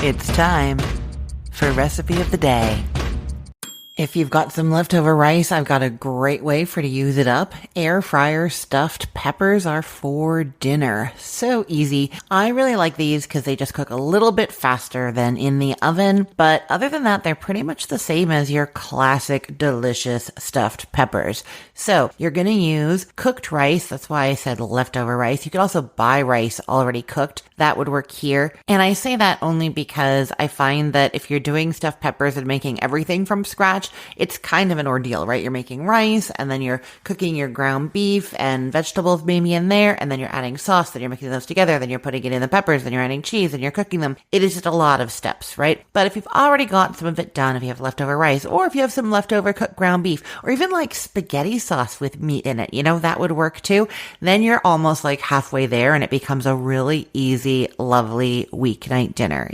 It's time for Recipe of the Day. If you've got some leftover rice, I've got a great way for you to use it up. Air fryer stuffed peppers are for dinner. So easy. I really like these because they just cook a little bit faster than in the oven. But other than that, they're pretty much the same as your classic delicious stuffed peppers. So you're going to use cooked rice. That's why I said leftover rice. You could also buy rice already cooked. That would work here. And I say that only because I find that if you're doing stuffed peppers and making everything from scratch, it's kind of an ordeal, right? You're making rice and then you're cooking your ground beef and vegetables maybe in there, and then you're adding sauce, then you're mixing those together, then you're putting it in the peppers, then you're adding cheese and you're cooking them. It is just a lot of steps, right? But if you've already got some of it done, if you have leftover rice, or if you have some leftover cooked ground beef, or even like spaghetti sauce with meat in it, that would work too. Then you're almost like halfway there and it becomes a really easy, lovely weeknight dinner,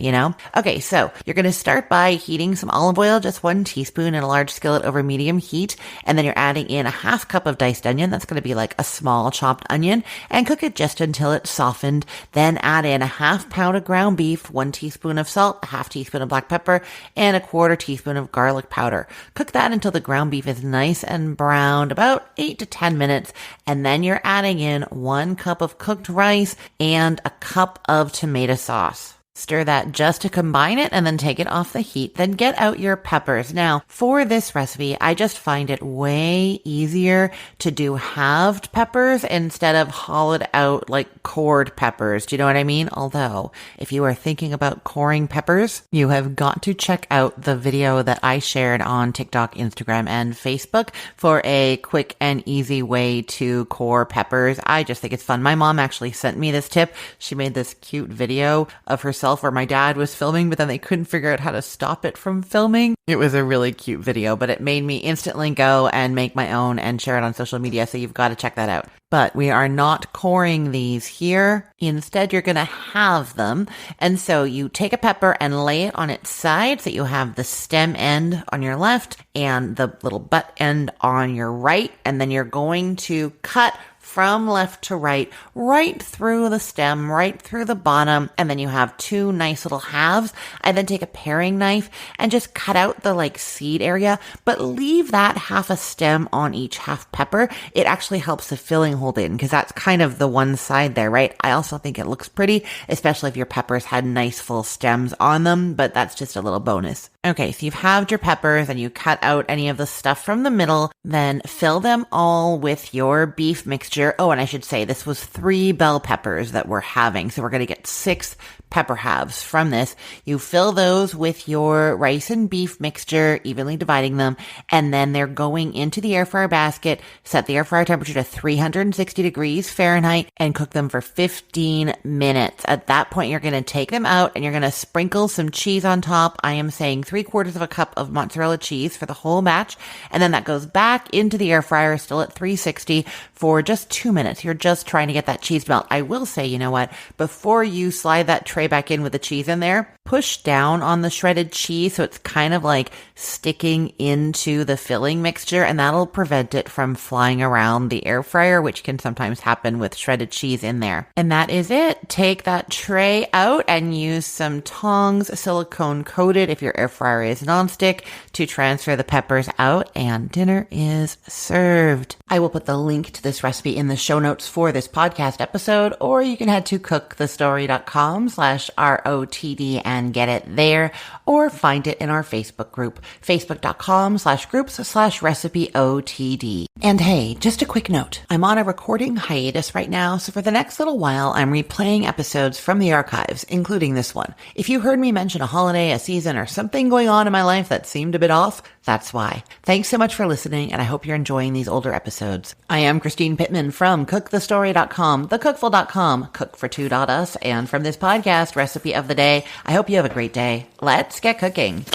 Okay, so you're going to start by heating some olive oil, just 1 teaspoon in a large skillet over medium heat, and then you're adding in a half cup of diced onion. That's going to be like a small chopped onion, and cook it just until it's softened. Then add in a half pound of ground beef, 1 teaspoon of salt, a half teaspoon of black pepper, and a 1/4 teaspoon of garlic powder. Cook that until the ground beef is nice and browned, about 8 to 10 minutes, and then you're adding in 1 cup of cooked rice and a cup of tomato sauce. Stir that just to combine it and then take it off the heat. Then get out your peppers. Now, for this recipe, I just find it way easier to do halved peppers instead of hollowed out like cored peppers. Do you know what I mean? Although, if you are thinking about coring peppers, you have got to check out the video that I shared on TikTok, Instagram, and Facebook for a quick and easy way to core peppers. I just think it's fun. My mom actually sent me this tip. She made this cute video of herself where my dad was filming, but then they couldn't figure out how to stop it from filming. It was a really cute video, but it made me instantly go and make my own and share it on social media, so you've got to check that out. But we are not coring these here. Instead, you're going to halve them. And so you take a pepper and lay it on its side so you have the stem end on your left and the little butt end on your right. And then you're going to cut from left to right through the stem, right through the bottom, and then you have 2 nice little halves. I then take a paring knife and just cut out the seed area, but leave that half a stem on each half pepper. It actually helps the filling hold in because that's kind of the one side there, right? I also think it looks pretty, especially if your peppers had nice full stems on them, but that's just a little bonus. Okay, so you've halved your peppers and you cut out any of the stuff from the middle, then fill them all with your beef mixture. Oh, and I should say this was 3 bell peppers that we're having, so we're going to get 6 pepper halves from this. You fill those with your rice and beef mixture, evenly dividing them, and then they're going into the air fryer basket. Set the air fryer temperature to 360 degrees Fahrenheit and cook them for 15 minutes. At that point, you're going to take them out and you're going to sprinkle some cheese on top. I am saying 3/4 of a cup of mozzarella cheese for the whole batch, and then that goes back into the air fryer, still at 360 for just 2 minutes. You're just trying to get that cheese melt. I will say, you know what? Before you slide that tray back in with the cheese in there, push down on the shredded cheese so it's kind of like sticking into the filling mixture, and that'll prevent it from flying around the air fryer, which can sometimes happen with shredded cheese in there. And that is it. Take that tray out and use some tongs, silicone coated if your air fryer is nonstick, to transfer the peppers out, and dinner is served. I will put the link to this recipe in the show notes for this podcast episode, or you can head to cookthestory.com/ROTD and get it there, or find it in our Facebook group, facebook.com/groups/recipeotd. And hey, just a quick note. I'm on a recording hiatus right now, so for the next little while, I'm replaying episodes from the archives, including this one. If you heard me mention a holiday, a season, or something going on in my life that seemed a bit off, that's why. Thanks so much for listening, and I hope you're enjoying these older episodes. I am Christine Pittman from cookthestory.com, thecookful.com, cookfor2.us, and from this podcast, Recipe of the Day. I hope you have a great day. Let's get cooking.